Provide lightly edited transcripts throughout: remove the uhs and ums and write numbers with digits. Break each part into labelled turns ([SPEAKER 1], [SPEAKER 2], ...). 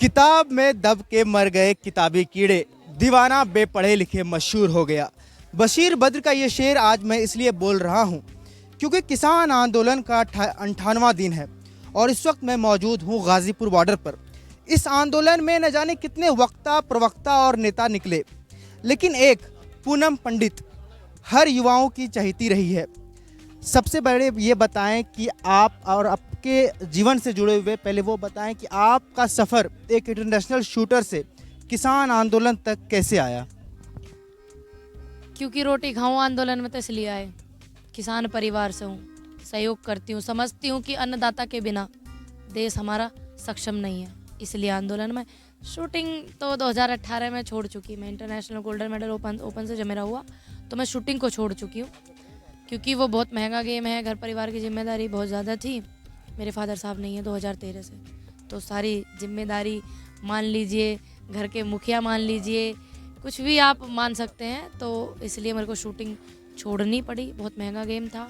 [SPEAKER 1] किताब में दब के मर गए किताबी कीड़े, दीवाना बेपढ़े लिखे मशहूर हो गया। बशीर बद्र का ये शेर आज मैं इसलिए बोल रहा हूँ क्योंकि किसान आंदोलन का 58वां दिन है और इस वक्त मैं मौजूद हूँ गाजीपुर बॉर्डर पर। इस आंदोलन में न जाने कितने वक्ता, प्रवक्ता और नेता निकले, लेकिन एक पूनम पंडित हर युवाओं की चहेती रही है। सबसे बड़े ये बताएं कि आप और आपके जीवन से जुड़े हुए पहले वो बताएं कि आपका सफ़र एक इंटरनेशनल शूटर से किसान आंदोलन तक कैसे आया।
[SPEAKER 2] क्योंकि रोटी खाऊं आंदोलन में तो इसलिए आए। किसान परिवार से हूँ, सहयोग करती हूँ, समझती हूँ कि अन्नदाता के बिना देश हमारा सक्षम नहीं है, इसलिए आंदोलन में। शूटिंग तो 2018 में छोड़ चुकी मैं। इंटरनेशनल गोल्डन मेडल ओपन से जब मेरा हुआ तो मैं शूटिंग को छोड़ चुकी हूँ क्योंकि वो बहुत महंगा गेम है। घर परिवार की जिम्मेदारी बहुत ज़्यादा थी। मेरे फादर साहब नहीं है 2013 से, तो सारी जिम्मेदारी मान लीजिए, घर के मुखिया मान लीजिए, कुछ भी आप मान सकते हैं, तो इसलिए मेरे को शूटिंग छोड़नी पड़ी। बहुत महंगा गेम था,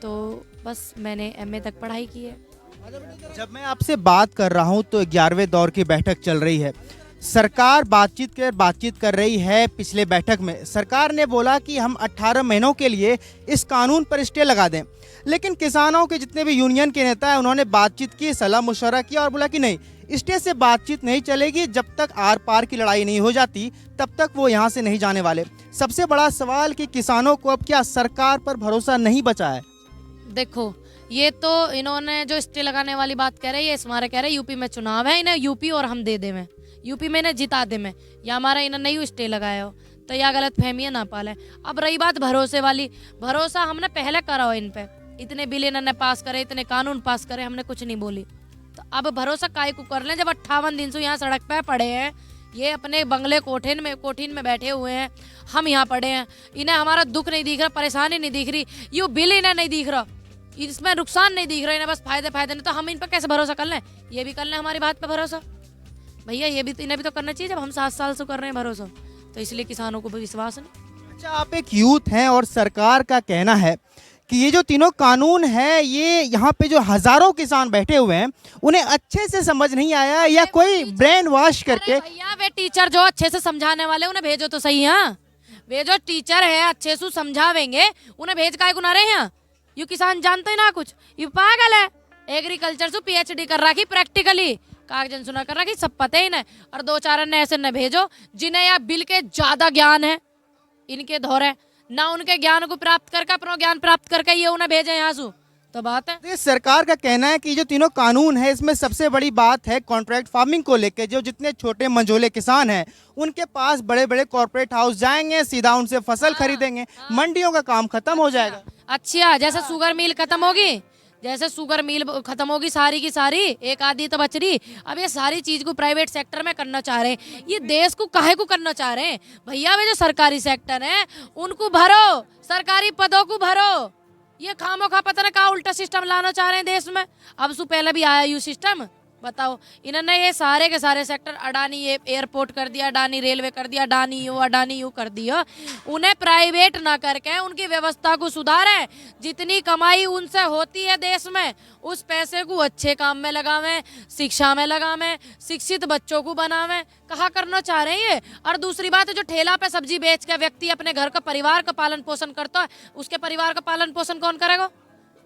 [SPEAKER 2] तो बस मैंने एमए तक पढ़ाई की है।
[SPEAKER 1] जब मैं आपसे बात कर रहा हूं तो 11वें दौर की बैठक चल रही है। सरकार बातचीत कर रही है। पिछले बैठक में सरकार ने बोला कि हम 18 महीनों के लिए इस कानून पर स्टे लगा दें, लेकिन किसानों के जितने भी यूनियन के नेता हैं उन्होंने बातचीत की, सलाह मुशवरा किया और बोला कि नहीं, स्टे से बातचीत नहीं चलेगी। जब तक आर पार की लड़ाई नहीं हो जाती तब तक वो यहाँ से नहीं जाने वाले। सबसे बड़ा सवाल कि किसानों को अब क्या सरकार पर भरोसा नहीं बचा है।
[SPEAKER 2] देखो, ये तो इन्होंने जो स्टे लगाने वाली बात कह रहे हैं, ये हमारे कह रहे हैं यूपी में चुनाव है, इन्हें यूपी और हम दे दे में, यूपी में इन्हें जिता दे में, या हमारा इन्हें नहीं स्टे लगाया हो, तो यह गलत फहमियाँ ना पालें। अब रही बात भरोसे वाली, भरोसा हमने पहले करा हो इन पे। इतने बिल इन्होंने पास करे, इतने कानून पास करे, हमने कुछ नहीं बोली, तो अब भरोसा काहे को कर लें जब 58 दिन से यहाँ सड़क पे पड़े हैं। ये अपने बंगले कोठिन में बैठे हुए हैं, हम यहाँ पड़े हैं। इन्हें हमारा दुख नहीं दिख रहा, परेशानी नहीं दिख रही, ये बिल इन्हें नहीं दिख रहा, इसमें नुकसान नहीं दिख रहा, इन्हें बस फायदे नहीं, तो हम इन पर कैसे भरोसा कर लें। ये भी कर लें हमारी बात पे भरोसा, भैया ये भी इन्हें भी तो करना चाहिए जब हम 7 साल से कर रहे हैं भरोसा, तो इसलिए किसानों को भी विश्वास नहीं।
[SPEAKER 1] अच्छा, आप एक यूथ हैं और सरकार का कहना है कि ये जो तीनों कानून है, ये यहाँ पे जो हजारों किसान बैठे हुए हैं उन्हें अच्छे से समझ नहीं आया, या कोई ब्रेन वॉश करके।
[SPEAKER 2] भैया वे टीचर जो अच्छे से समझाने वाले उन्हें भेजो तो सही। हाँ, वे जो टीचर है अच्छे से समझावेंगे, उन्हें भेज काहे को ना रहे हैं। यू किसान जानते ही ना कुछ, यू पागल है। एग्रीकल्चर से PhD कर रखी, प्रैक्टिकली कागजन सुना कर रखी, सब पता ही नहीं। और 2-4 ने ऐसे न भेजो जिन्हें या बिल के ज्यादा ज्ञान है, इनके धौरे ना उनके ज्ञान को प्राप्त करके, अपना ज्ञान प्राप्त करके ये उन्हें भेजे यहाँ से, तो बात है।
[SPEAKER 1] ये सरकार का कहना है कि जो तीनों कानून है इसमें सबसे बड़ी बात है कॉन्ट्रैक्ट फार्मिंग को लेके। जो जितने छोटे मंझोले किसान हैं उनके पास बड़े बड़े कॉर्पोरेट हाउस जाएंगे, सीधा उनसे फसल खरीदेंगे, मंडियों का काम खत्म हो जाएगा।
[SPEAKER 2] अच्छा, जैसे शुगर मिल खत्म होगी, जैसे शुगर मिल खत्म होगी सारी की सारी, एक आधी तो बच रही। अब ये सारी चीज को प्राइवेट सेक्टर में करना चाह रहे हैं। ये देश को काहे को करना चाह रहे हैं भैया। वे जो सरकारी सेक्टर है उनको भरो, सरकारी पदों को भरो। ये खामोखा पता नहीं कहा उल्टा सिस्टम लाना चाह रहे हैं देश में। अब से पहले भी आया यू सिस्टम, बताओ। इन्होंने ये सारे के सारे सेक्टर, अडानी ये एयरपोर्ट कर दिया, अडानी रेलवे कर दिया, अडानी यू कर दिया। उन्हें प्राइवेट ना करके उनकी व्यवस्था को सुधारें। जितनी कमाई उनसे होती है देश में, उस पैसे को अच्छे काम में लगावें, शिक्षा में लगावें, शिक्षित बच्चों को बनावें। कहाँ करना चाह रहे हैं ये। और दूसरी बात है, जो ठेला पे सब्जी बेच के व्यक्ति अपने घर का परिवार का पालन पोषण करता है, उसके परिवार का पालन पोषण कौन करेगा?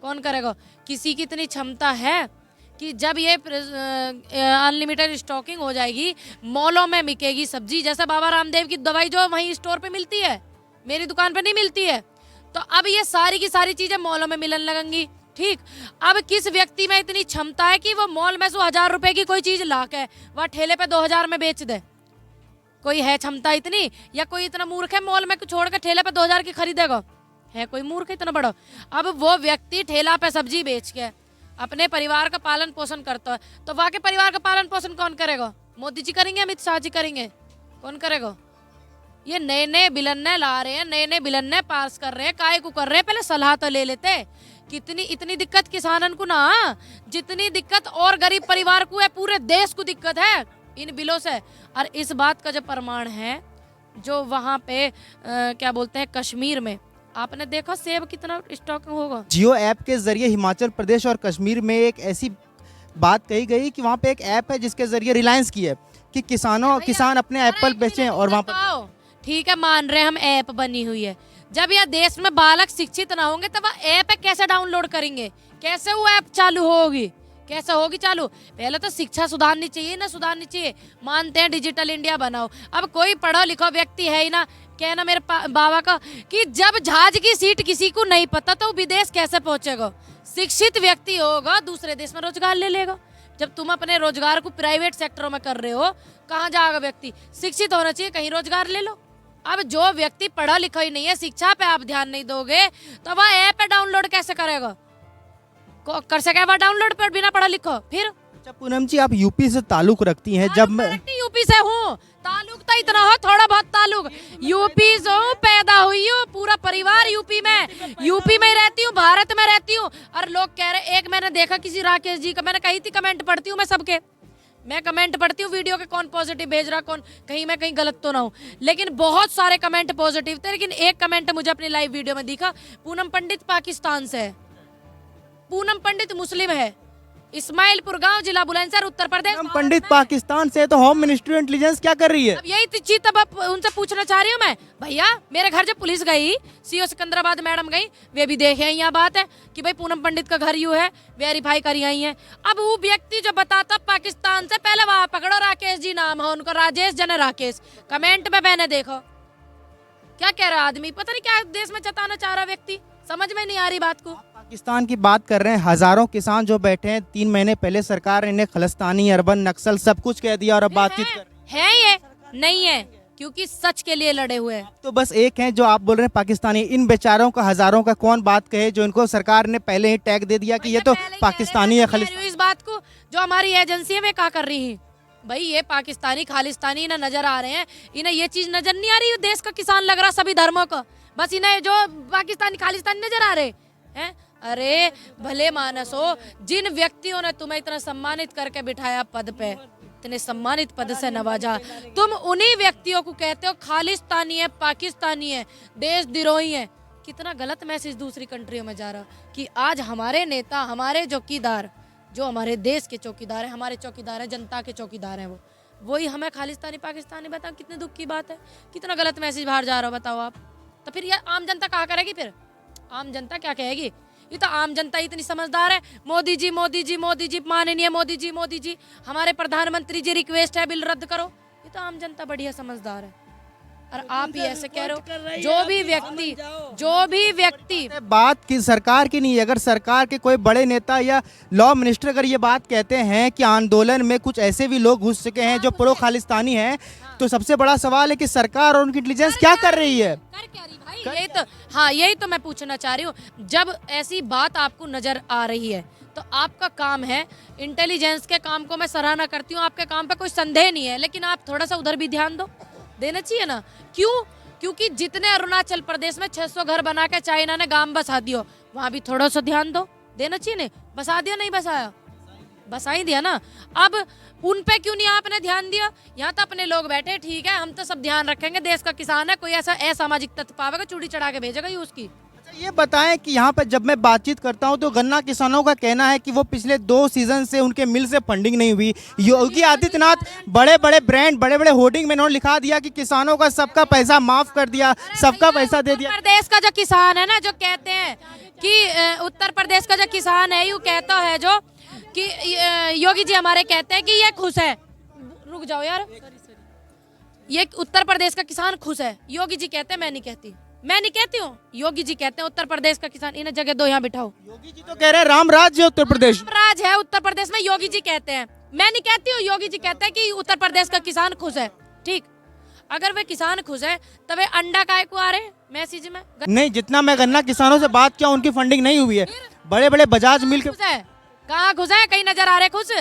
[SPEAKER 2] कौन करेगा? किसी की इतनी क्षमता है कि जब ये अनलिमिटेड स्टॉकिंग हो जाएगी, मॉलों में बिकेगी सब्जी, जैसे बाबा रामदेव की दवाई जो वहीं स्टोर पे मिलती है, मेरी दुकान पे नहीं मिलती है, तो अब ये सारी की सारी चीजें मॉलों में मिलने लगेंगी। ठीक, अब किस व्यक्ति में इतनी क्षमता है कि वो मॉल में से 1000 रुपए की कोई चीज ला के वह ठेले पे 2000 में बेच दे? कोई है क्षमता इतनी? या कोई इतना मूर्ख है मॉल में छोड़ के ठेले पे 2000 की खरीदेगा? है कोई मूर्ख इतना बड़ा? अब वो व्यक्ति ठेला पे सब्जी बेच के अपने परिवार का पालन पोषण करता है, तो वहाँ के परिवार का पालन पोषण कौन करेगा? मोदी जी करेंगे, अमित शाह जी करेंगे? कौन करेगा? ये नए नए बिलन्ने ला रहे हैं, नए नए बिलन्ने पास कर रहे हैं, काय को कर रहे हैं? पहले सलाह तो ले लेते। कितनी इतनी दिक्कत किसानन को ना, जितनी दिक्कत और गरीब परिवार को है, पूरे देश को दिक्कत है इन बिलों से। और इस बात का जो प्रमाण है, जो वहाँ पे क्या बोलते हैं, कश्मीर में आपने देखा सेब कितना स्टॉक होगा।
[SPEAKER 1] जियो ऐप के जरिए हिमाचल प्रदेश और कश्मीर में एक ऐसी बात कही गई कि वहाँ पे एक ऐप है जिसके जरिए रिलायंस की है कि किसान अपने एप्पल बेचें और वहाँ पर
[SPEAKER 2] बताओ, ठीक है मान रहे हैं हम ऐप बनी हुई है। जब यह देश में बालक शिक्षित ना होंगे तब वह ऐप कैसे डाउनलोड करेंगे, कैसे वो ऐप चालू होगी, कैसे होगी चालू? पहले तो शिक्षा सुधारनी चाहिए ना, सुधारनी चाहिए। मानते हैं डिजिटल इंडिया बनाओ, अब कोई पढ़ा लिखा व्यक्ति है ही ना, कहना मेरे बाबा का कि जब जहाज की सीट किसी को नहीं पता तो विदेश कैसे पहुंचेगा? शिक्षित व्यक्ति होगा दूसरे देश में रोजगार ले लेगा। जब तुम अपने रोजगार को प्राइवेट सेक्टरों में कर रहे हो, कहाँ जाएगा व्यक्ति? शिक्षित होना चाहिए, कहीं रोजगार ले लो। अब जो व्यक्ति पढ़ा लिखा ही नहीं है, शिक्षा पे आप ध्यान नहीं दोगे तो वह ऐप डाउनलोड कैसे करेगा? कर सकेगा डाउनलोड पर बिना पढ़ा लिखा? फिर
[SPEAKER 1] अच्छा पूनम जी, आप यूपी से ताल्लुक रखती हैं। जब मैं
[SPEAKER 2] यूपी से हूँ, ताल्लुक तो इतना हो, थोड़ा बहुत ताल्लुक, यूपी से हूँ, पैदा हुई हूँ, पूरा परिवार यूपी में ही रहती हूँ, भारत में रहती हूँ। और लोग कह रहे, एक मैंने देखा किसी राकेश जी का, मैंने कही थी कमेंट पढ़ती हूँ मैं सबके, मैं कमेंट पढ़ती हूँ वीडियो के, कौन पॉजिटिव भेज रहा, कौन कहीं मैं कहीं गलत तो ना हूँ, लेकिन बहुत सारे कमेंट पॉजिटिव थे। लेकिन एक कमेंट मुझे अपनी लाइव वीडियो में दिखा, पूनम पंडित पाकिस्तान से है, पूनम पंडित मुस्लिम है, इस्माइलपुर गांव, जिला बुलंदशहर, उत्तर प्रदेश।
[SPEAKER 1] पूनम पंडित पाकिस्तान से, तो होम मिनिस्ट्री इंटेलिजेंस क्या कर रही है?
[SPEAKER 2] अब यही चीज तब अब उनसे पूछना चाह रही हूँ मैं, भैया मेरे घर जब पुलिस गई, सीओ सिकंदराबाद मैडम गई, वे भी देखे यहाँ बात है कि भाई पूनम पंडित का घर यूँ है, वेरीफाई करी आई है। अब वो व्यक्ति जो बताता पाकिस्तान से, पहले वहां पकड़ो, राकेश जी नाम है उनको, राजेश जन राकेश, कमेंट में मैंने देखो क्या कह रहा आदमी, पता नहीं क्या देश में जताना चाह रहा व्यक्ति, समझ में नहीं आ रही बात को।
[SPEAKER 1] पाकिस्तान की बात कर रहे हैं, हजारों किसान जो बैठे हैं, 3 महीने पहले सरकार ने इन्हें खलिस्तानी, अरबन, नक्सल सब कुछ कह दिया और अब बातचीत कर रही
[SPEAKER 2] है ये नहीं है, क्योंकि सच के लिए लड़े हुए हैं।
[SPEAKER 1] तो बस एक है जो आप बोल रहे हैं पाकिस्तानी, इन बेचारों का हजारों का कौन बात कहे जो इनको सरकार ने पहले ही टैग दे दिया कि ये तो पाकिस्तानी है, खालिस्तानी।
[SPEAKER 2] इस बात को जो हमारी एजेंसी है वे क्या कर रही है, भाई ये पाकिस्तानी खालिस्तानी इन्हें नजर आ रहे हैं, इन्हें ये चीज नजर नहीं आ रही, देश का किसान लग रहा सभी धर्मों का, बस इन्हें जो पाकिस्तानी खालिस्तानी नजर आ रहे हैं। अरे भले मानस हो, जिन व्यक्तियों ने तुम्हें इतना सम्मानित करके बिठाया पद पे, इतने सम्मानित पद से नवाजा, तुम उन्हीं व्यक्तियों को कहते हो खालिस्तानी है, पाकिस्तानी है, देशद्रोही है। कितना गलत मैसेज दूसरी कंट्रियों में जा रहा कि आज हमारे नेता, हमारे चौकीदार, जो हमारे देश के चौकीदार हैं, हमारे चौकीदार हैं, जनता के चौकीदार हैं, वही हमें खालिस्तानी पाकिस्तानी। बताओ कितने दुख की बात है, कितना गलत मैसेज बाहर जा रहा हो, बताओ आप। तो फिर ये आम जनता कहा करेगी, फिर आम जनता क्या कहेगी? ये तो आम जनता इतनी समझदार है, मोदी जी मोदी जी मोदी जी, माननीय मोदी जी, हमारे प्रधानमंत्री जी रिक्वेस्ट है बिल रद्द करो। ये तो आम जनता बढ़िया समझदार है, और आप ही ऐसे कह रहे हो। जो भी व्यक्ति
[SPEAKER 1] बात की सरकार की नहीं है, अगर सरकार के कोई बड़े नेता या लॉ मिनिस्टर अगर ये बात कहते हैं कि आंदोलन में कुछ ऐसे भी लोग घुस चुके हैं जो प्रो खालिस्तानी हैं, तो सबसे बड़ा सवाल है कि सरकार और उनकी इंटेलिजेंस क्या कर रही है?
[SPEAKER 2] कर क्या रही भाई? यही तो, हाँ यही तो मैं पूछना चाह रही हूँ। जब ऐसी बात आपको नजर आ रही है तो आपका काम है, इंटेलिजेंस के काम को मैं सराहना करती हूँ, आपके काम पे कोई संदेह नहीं है, लेकिन आप थोड़ा सा उधर भी ध्यान दो, देना चाहिए ना। क्यों? क्योंकि जितने अरुणाचल प्रदेश में 600 घर बना के चाइना ने गांव बसा दियो, वहां भी थोड़ा सा ध्यान दो, देना चाहिए। नहीं बसा दिया, नहीं बसाया, बसा ही दिया ना। अब उन पे क्यों नहीं आपने ध्यान दिया? यहाँ तो अपने लोग बैठे, ठीक है हम तो सब ध्यान रखेंगे, देश का किसान है, कोई ऐसा असामाजिक तत्व पावेगा चूड़ी चढ़ा के भेजेगा ये उसकी।
[SPEAKER 1] अच्छा ये बताएं कि यहाँ पर जब मैं बातचीत करता हूँ तो गन्ना किसानों का कहना है कि वो पिछले 2 सीजन से उनके मिल से फंडिंग नहीं हुई। योगी आदित्यनाथ बड़े बड़े ब्रांड, बड़े बड़े होर्डिंग में इन्होंने लिखा दिया कि किसानों का सबका पैसा माफ कर दिया, सबका पैसा दे दिया।
[SPEAKER 2] उत्तर प्रदेश का जो किसान है ना, जो कहते हैं कि उत्तर प्रदेश का जो किसान है यूँ कहता है जो कि योगी जी हमारे कहते हैं कि ये खुश है। रुक जाओ यार, ये उत्तर प्रदेश का किसान खुश है, योगी जी कहते हैं, मैं नहीं कहती हूँ, योगी जी कहते हैं उत्तर प्रदेश का किसान, इन्हें जगह दो, यहाँ बिठाओ।
[SPEAKER 1] योगी जी तो कह रहे हैं राम राज्य है उत्तर प्रदेश,
[SPEAKER 2] राज है उत्तर प्रदेश में, योगी जी कहते हैं, मैं नहीं कहती हूँ। योगी जी कहते हैं कि उत्तर प्रदेश का किसान खुश है। ठीक, अगर वे किसान खुश है तो वे अंडा काय को आ रहे मैसेज में?
[SPEAKER 1] नहीं, जितना मैं गन्ना किसानों से बात किया उनकी फंडिंग नहीं हुई है। बड़े बड़े बजाज मिल के
[SPEAKER 2] खुश है, कहाँ खुश है? कहीं नजर आ रहे खुश?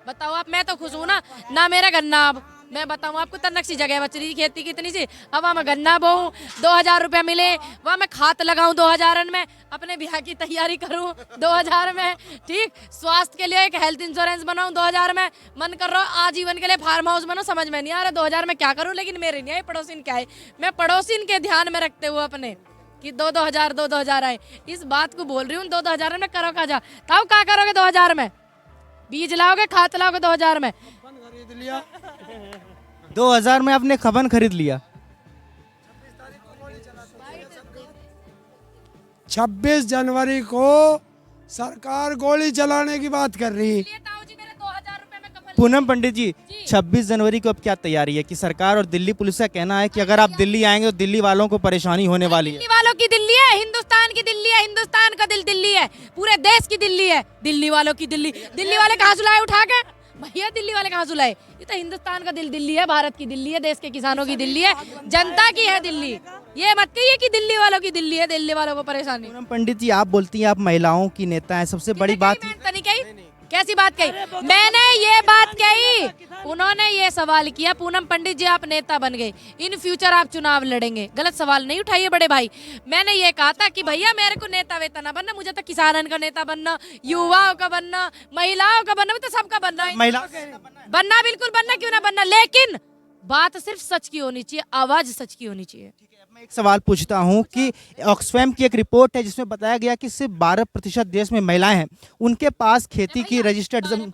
[SPEAKER 2] बताओ आप। मैं तो खुश हूँ ना, ना मेरा गन्ना, अब मैं बताऊँ आपको, तन्नक सी जगह बच रही खेती कितनी सी, अब वहाँ मैं गन्ना बोऊँ, 2000 रुपया मिले, वहाँ मैं खाद लगाऊँ 2000 में, अपने ब्याह की तैयारी करूँ 2000 में, ठीक, स्वास्थ्य के लिए एक हेल्थ इंश्योरेंस बनाऊँ 2000 में, मन कर रहा हो आजीवन के लिए फार्म हाउस बनाओ, समझ में नहीं आ रहा 2000 में क्या करूँ। लेकिन मेरे नहीं आए, पड़ोसिन क्या है, मैं पड़ोसिन के ध्यान में रखते हुए अपने कि 2-2000 आए, इस बात को बोल रही हूँ। 2-2000 में करो का जा ताऊ, क्या करोगे 2000 में? बीज लाओगे खाद लाओगे 2000 में।
[SPEAKER 3] खरीद लिया।
[SPEAKER 1] 2000 में आपने खबन खरीद लिया।
[SPEAKER 3] 26 जनवरी को सरकार गोली चलाने की बात कर रही है।
[SPEAKER 2] ये ताऊ जी मेरे 2000 रुपए में कफन।
[SPEAKER 1] पूनम पंडित जी, 26 जनवरी को अब क्या तैयारी है कि सरकार और दिल्ली पुलिस का कहना है कि अगर आप दिल्ली आएंगे तो दिल्ली वालों को परेशानी होने वाली है।
[SPEAKER 2] दिल्ली वालों की दिल्ली है, हिंदुस्तान की दिल्ली है, हिंदुस्तान का दिल दिल्ली है, पूरे देश की दिल्ली है। दिल्ली वालों की दिल्ली, दिल्ली वाले कहाँ सुलाए उठा के भैया, दिल्ली वाले कहाँ सुलाए? ये तो हिंदुस्तान का दिल दिल्ली है, भारत की दिल्ली है, देश के किसानों की दिल्ली है, जनता की है दिल्ली। ये मत कहिए कि दिल्ली वालों की दिल्ली है, दिल्ली वालों को परेशानी।
[SPEAKER 1] पूनम पंडित जी, आप बोलती हैं आप महिलाओं की नेता हैं, सबसे बड़ी बात
[SPEAKER 2] मैंने नहीं कही। कैसी बात कही? मैंने ये बात कही, उन्होंने ये सवाल किया पूनम पंडित जी आप नेता बन गए, इन फ्यूचर आप चुनाव लड़ेंगे। गलत सवाल नहीं उठाइए बड़े भाई। मैंने ये कहा था कि भैया मेरे को नेता वेता ना बनना, मुझे तो किसानन का नेता बनना, युवाओं का बनना, महिलाओं का बनना, तो सबका बनना है।
[SPEAKER 1] महिला
[SPEAKER 2] बनना बिल्कुल बनना, क्यों ना बनना, लेकिन बात सिर्फ सच की होनी चाहिए, आवाज सच की होनी चाहिए।
[SPEAKER 1] मैं एक सवाल पूछता हूं कि ऑक्सफैम की एक रिपोर्ट है जिसमें बताया गया कि सिर्फ 12% देश में महिलाएं हैं उनके पास खेती की रजिस्टर्ड जमीन।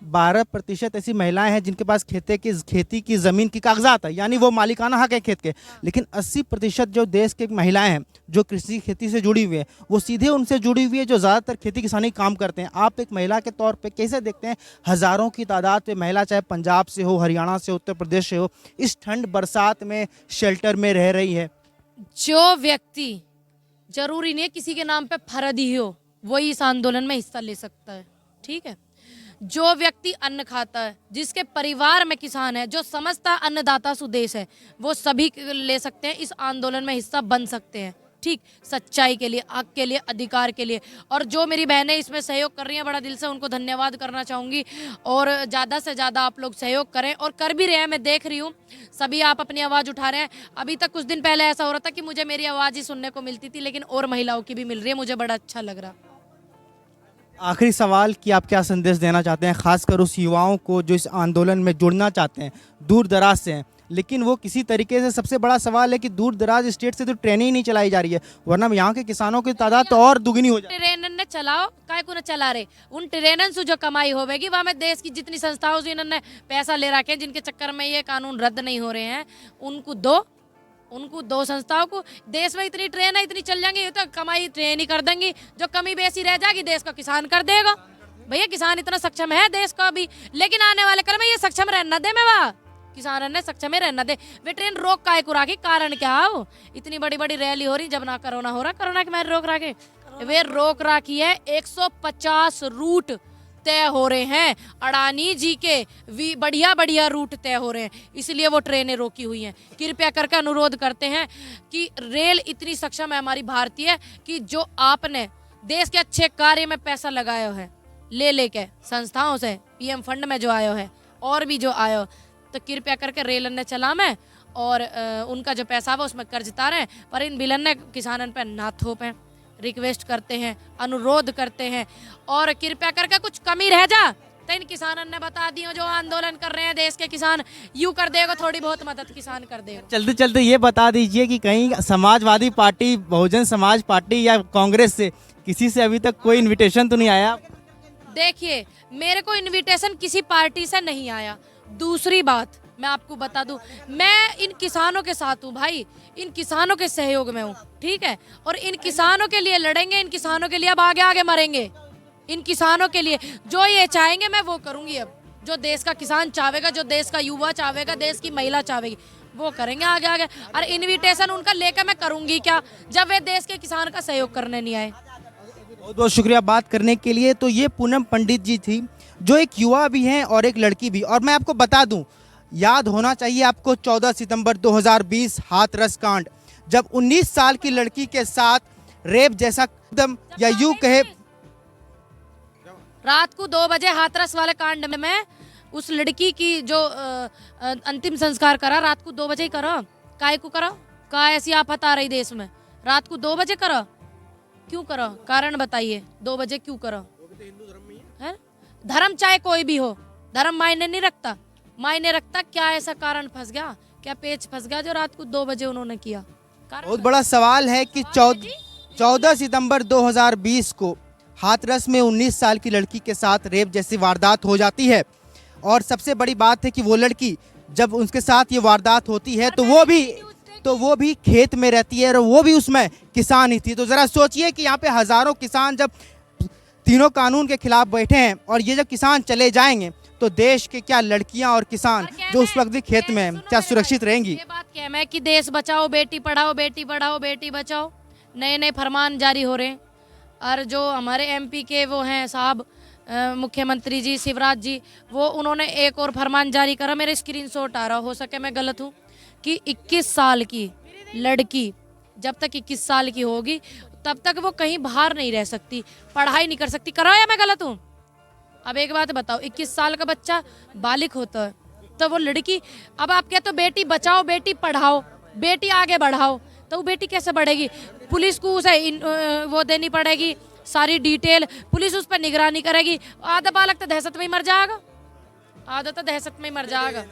[SPEAKER 1] 12% ऐसी महिलाएं हैं जिनके पास खेती की जमीन की कागजात है, यानी वो मालिकाना हक है खेत के। लेकिन 80% जो देश के महिलाएं हैं जो कृषि खेती से जुड़ी हुई है, वो सीधे उनसे जुड़ी हुई है जो ज़्यादातर खेती किसानी काम करते हैं। आप एक महिला के तौर पे कैसे देखते हैं हज़ारों की तादाद में महिला, चाहे पंजाब से हो, हरियाणा से, उत्तर प्रदेश से हो, इस ठंड बरसात में शेल्टर में रह रही है?
[SPEAKER 2] जो व्यक्ति, जरूरी नहीं है किसी के नाम पे फर्द ही हो, वही इस आंदोलन में हिस्सा ले सकता है। ठीक है, जो व्यक्ति अन्न खाता है, जिसके परिवार में किसान है, जो समझता अन्नदाता सुदेश है, वो सभी ले सकते हैं, इस आंदोलन में हिस्सा बन सकते हैं। ठीक, सच्चाई के लिए, हक के लिए, अधिकार के लिए। और जो मेरी बहनें इसमें सहयोग कर रही हैं, बड़ा दिल से उनको धन्यवाद करना चाहूँगी। और ज़्यादा से ज़्यादा आप लोग सहयोग करें, और कर भी रहे हैं, मैं देख रही हूँ सभी आप अपनी आवाज़ उठा रहे हैं। अभी तक कुछ दिन पहले ऐसा हो रहा था कि मुझे मेरी आवाज़ ही सुनने को मिलती थी, लेकिन और महिलाओं की भी मिल रही है, मुझे बड़ा अच्छा लग रहा।
[SPEAKER 1] आखिरी सवाल कि आप क्या संदेश देना चाहते हैं खासकर उस युवाओं को जो इस आंदोलन में जुड़ना चाहते हैं, दूर दराज से हैं, लेकिन वो किसी तरीके से, सबसे बड़ा सवाल है कि दूर दराज स्टेट से तो ट्रेनें ही नहीं चलाई जा रही है, वरना यहाँ के किसानों की तादाद तो और दुगनी हो जाए।
[SPEAKER 2] ट्रेन ने चलाओ, काय को न चला रहे, उन ट्रेनन से जो कमाई होगी वह में देश की जितनी संस्थाओं से इन्होंने पैसा ले रखे हैं, जिनके चक्कर में ये कानून रद्द नहीं हो रहे हैं, उनको दो संस्थाओं को। देश में इतनी ट्रेन है, इतनी चल जाएंगी, ये तो कमाई ट्रेन ही कर देंगी, जो कमी बेसी रह जाएगी देश का किसान कर देगा। भैया किसान इतना सक्षम है देश का भी, लेकिन आने वाले कल में ये सक्षम रहना दे, मैं वहाँ किसान ने सक्षम ही रहना दे। वे ट्रेन रोक काहे को राखी, कारण क्या हो? इतनी बड़ी बड़ी रैली हो रही, जब ना कोरोना हो रहा, कोरोना की मैंने रोक राखे, वे रोक राखी है। 150 रूट तय हो रहे हैं, अडानी जी के बढ़िया बढ़िया रूट तय हो रहे हैं, इसलिए वो ट्रेनें रोकी हुई हैं। कृपया करके अनुरोध करते हैं कि रेल इतनी सक्षम है हमारी भारतीय कि जो आपने देश के अच्छे कार्य में पैसा लगाया है, ले लेके संस्थाओं से, पीएम फंड में जो आयो है और भी जो आयो, तो कृपया करके रेल ने चला में और उनका जो पैसा है उसमें कर्ज तारें, पर इन बिलन ने किसानन पे ना थोपें। रिक्वेस्ट करते हैं, अनुरोध करते हैं, और कृपया करके कुछ कमी रह जा तो इन किसानन ने बता दियो, जो आंदोलन कर रहे हैं देश के किसान, यूं कर देगा, थोड़ी बहुत मदद किसान कर देगा।
[SPEAKER 1] चलते चलते ये बता दीजिए कि कहीं समाजवादी पार्टी, बहुजन समाज पार्टी या कांग्रेस से किसी से अभी तक कोई इन्विटेशन तो नहीं आया?
[SPEAKER 2] देखिए, मेरे को इनविटेशन किसी पार्टी से नहीं आया। दूसरी बात मैं आपको बता दूं, मैं इन किसानों के साथ हूं भाई, इन किसानों के सहयोग में हूं, ठीक है, और इन किसानों के लिए लड़ेंगे, इन किसानों के लिए अब आगे आगे मरेंगे। इन किसानों के लिए जो ये चाहेंगे मैं वो करूंगी। अब जो देश का किसान चाहेगा, जो देश का युवा चाहेगा, देश की महिला चाहेगी, वो करेंगे आगे आगे। और इनविटेशन उनका लेकर मैं करूंगी क्या, जब वे देश के किसान का सहयोग करने नहीं आए।
[SPEAKER 1] बहुत बहुत शुक्रिया बात करने के लिए। तो ये पूनम पंडित जी थी, जो एक युवा भी हैं और एक लड़की भी। और मैं आपको बता दूं, याद होना चाहिए आपको 14 सितंबर 2020 हाथरस कांड, जब 19 साल की लड़की के साथ रेप जैसा कदम, या यूं कहे
[SPEAKER 2] रात को 2 बजे हाथरस वाले कांड में उस लड़की की जो अंतिम संस्कार करा, रात को 2 बजे ही करा। काय को करा? का ऐसी आफत आ रही देश में, रात को 2 बजे करा? क्यों करा? कारण बताइए, 2 बजे क्यों करा? है धर्म, चाहे कोई भी हो, धर्म मायने नहीं रखता, मायने रखता क्या ऐसा कारण फंस गया, क्या पेच फंस गया जो रात को 2 बजे उन्होंने किया?
[SPEAKER 1] बहुत बड़ा सवाल है कि 14 सितंबर 2020 को हाथरस में 19 साल की लड़की के साथ रेप जैसी वारदात हो जाती है। और सबसे बड़ी बात है कि वो लड़की जब उसके साथ ये वारदात होती है तो वो भी खेत में रहती है और वो भी उसमें किसान ही थी। तो ज़रा सोचिए कि यहाँ पे हज़ारों किसान जब तीनों कानून के खिलाफ बैठे हैं और ये जब किसान चले जाएंगे तो देश के क्या लड़कियां और किसान जो उस वक्त भी खेत में हैं क्या सुरक्षित रहेंगी?
[SPEAKER 2] ये बात कहना है कि देश बचाओ बेटी पढ़ाओ, बेटी पढ़ाओ बेटी बचाओ, नए नए फरमान जारी हो रहे हैं। और जो हमारे एमपी के वो हैं साहब मुख्यमंत्री जी शिवराज जी, वो उन्होंने एक और फरमान जारी करा, मेरे स्क्रीनशॉट आ रहा, हो सके मैं गलत हूँ, कि 21 साल की लड़की जब तक 21 साल की होगी तब तक वो कहीं बाहर नहीं रह सकती, पढ़ाई नहीं कर सकती। करो या मैं गलत हूँ? अब एक बात बताओ, 21 साल का बच्चा बालिग होता है तो वो लड़की, अब आप कहते हो बेटी बचाओ बेटी पढ़ाओ बेटी आगे बढ़ाओ, तो वो बेटी कैसे बढ़ेगी? पुलिस को उसे वो देनी पड़ेगी सारी डिटेल, पुलिस उस पर निगरानी करेगी। आधा बालक तो दहशत में ही मर जाएगा, आधा तो दहशत में ही मर जाएगा।